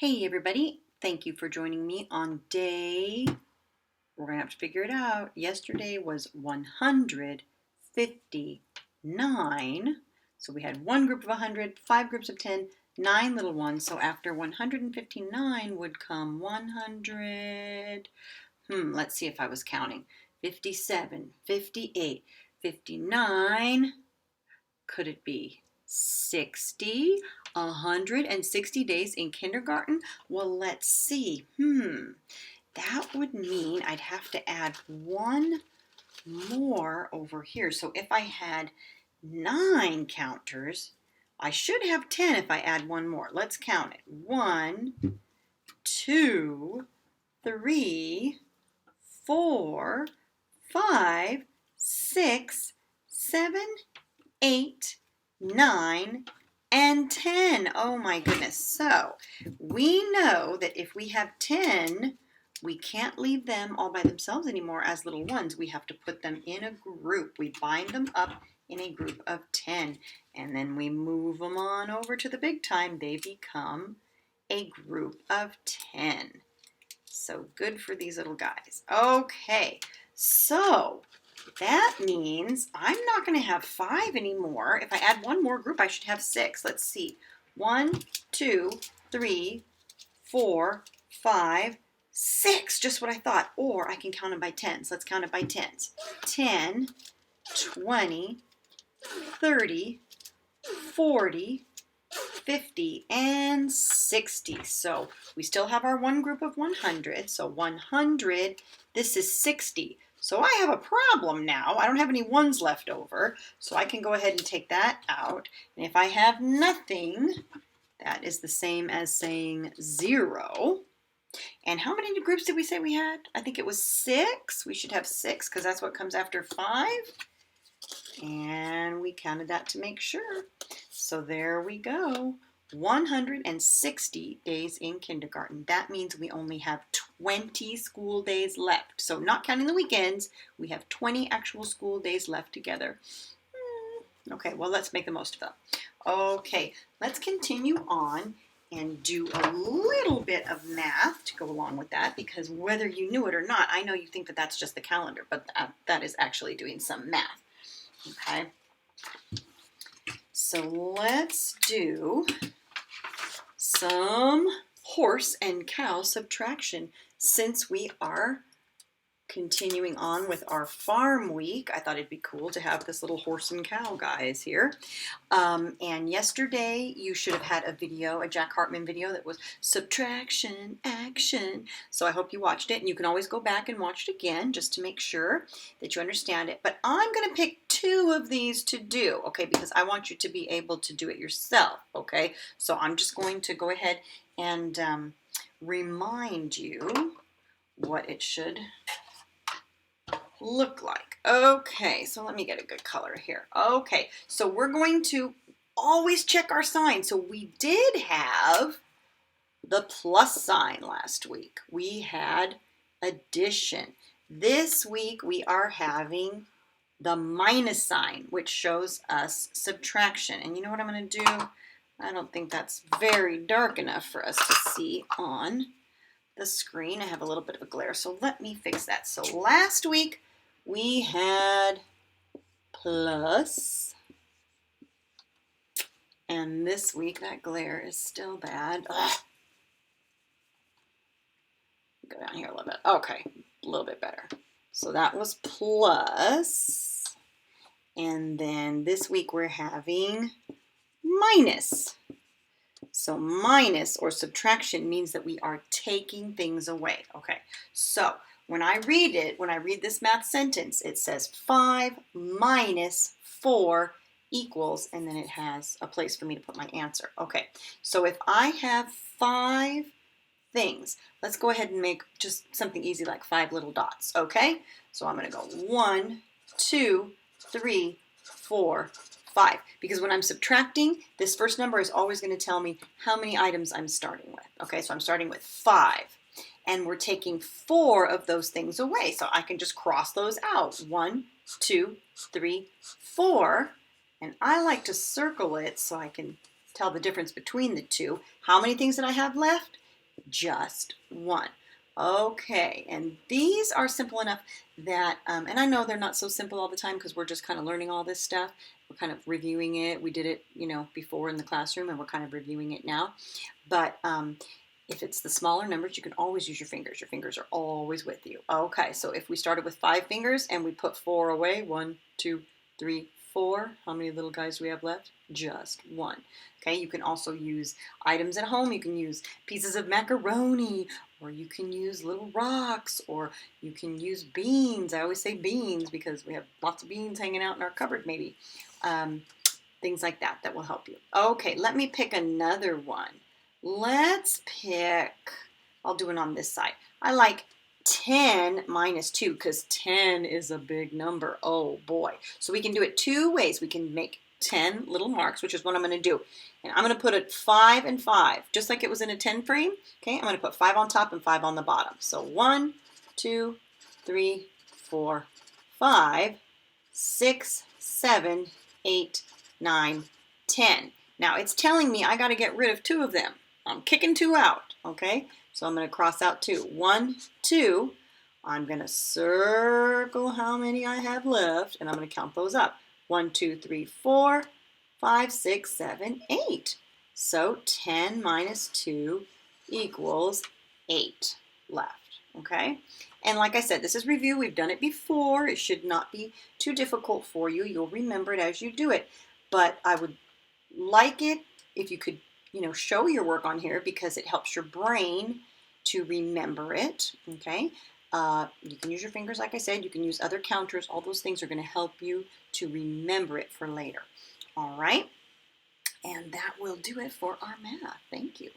Hey everybody, thank you for joining me on we're going to have to figure it out. Yesterday was 159. So we had one group of 100, 5 groups of 10, 9 little ones. So after 159 would come 100. Let's see if I was counting. 57, 58, 59. Could it be 60? 160 days in kindergarten? Well, let's see. That would mean I'd have to add one more over here. So if I had 9 counters, I should have 10 if I add one more. Let's count it. 1, 2, 3, 4, 5, 6, 7, 8, 9, and 10. Oh my goodness. So we know that if we have 10, we can't leave them all by themselves anymore as little ones. We have to put them in a group. We bind them up in a group of 10, and then we move them on over to the big time. They become a group of 10. So good for these little guys. Okay, so that means I'm not going to have 5 anymore. If I add one more group, I should have 6. Let's see. 1, 2, 3, 4, 5, 6. Just what I thought. Or I can count them by tens. Let's count it by tens. 10, 20, 30, 40, 50, and 60. So we still have our one group of 100. So 100, this is 60. So I have a problem now. I don't have any ones left over. So I can go ahead and take that out. And if I have nothing, that is the same as saying 0. And how many groups did we say we had? I think it was 6. We should have 6 because that's what comes after 5. And we counted that to make sure. So there we go. 160 days in kindergarten. That means we only have 20 school days left. So not counting the weekends, we have 20 actual school days left together. Okay, well, let's make the most of them. Okay, let's continue on and do a little bit of math to go along with that, because whether you knew it or not, I know you think that that's just the calendar, but that is actually doing some math. Okay, so let's do some horse and cow subtraction since we are continuing on with our farm week. I thought it'd be cool to have this little horse and cow guys here. And yesterday you should have had a video, a Jack Hartman video that was subtraction action. So I hope you watched it, and you can always go back and watch it again just to make sure that you understand it. But I'm going to pick 2 of these to do, okay, because I want you to be able to do it yourself, okay? So I'm just going to go ahead and remind you what it should look like. Okay, so let me get a good color here. Okay, so we're going to always check our sign. So we did have the plus sign last week. We had addition. This week we are having the minus sign, which shows us subtraction. And you know what I'm going to do? I don't think that's very dark enough for us to see on the screen. I have a little bit of a glare, so let me fix that. So last week we had plus, and this week that glare is still bad. Ugh. Go down here a little bit. Okay, a little bit better. So that was plus, and then this week we're having minus. So minus or subtraction means that we are taking things away. Okay, so when I read this math sentence, it says 5 minus 4 equals, and then it has a place for me to put my answer. Okay, so if I have 5 things, let's go ahead and make just something easy like 5 little dots, okay? So I'm going to go 1, 2, 3, 4, 5. Because when I'm subtracting, this first number is always going to tell me how many items I'm starting with. Okay, so I'm starting with 5. And we're taking 4 of those things away. So I can just cross those out. 1, 2, 3, 4. And I like to circle it so I can tell the difference between the two. How many things did I have left? just 1. Okay, and these are simple enough that, and I know they're not so simple all the time because we're just kind of learning all this stuff. We're kind of reviewing it. We did it, before in the classroom, and we're kind of reviewing it now. But if it's the smaller numbers, you can always use your fingers. Your fingers are always with you. Okay, so if we started with 5 fingers and we put 4 away, 1, 2, 3, 4. How many little guys do we have left? Just 1. Okay, you can also use items at home. You can use pieces of macaroni, or you can use little rocks, or you can use beans. I always say beans because we have lots of beans hanging out in our cupboard maybe. Things like that will help you. Okay, let me pick another one. Let's pick, I'll do it on this side. I like 10 minus 2 because 10 is a big number. Oh boy. So we can do it 2 ways. We can make 10 little marks, which is what I'm going to do. And I'm going to put it 5 and 5, just like it was in a 10 frame. Okay, I'm going to put 5 on top and 5 on the bottom. So 1, 2, 3, 4, 5, 6, 7, 8, 9, 10. Now it's telling me I got to get rid of 2 of them. I'm kicking 2 out, okay? So I'm going to cross out 2. 1, 2. I'm going to circle how many I have left, and I'm going to count those up. 1, 2, 3, 4, 5, 6, 7, 8. So 10 minus 2 equals 8 left, okay? And like I said, this is review. We've done it before. It should not be too difficult for you. You'll remember it as you do it. But I would like it if you could, show your work on here because it helps your brain to remember it, okay? You can use your fingers, like I said. You can use other counters. All those things are going to help you to remember it for later. All right? And that will do it for our math. Thank you.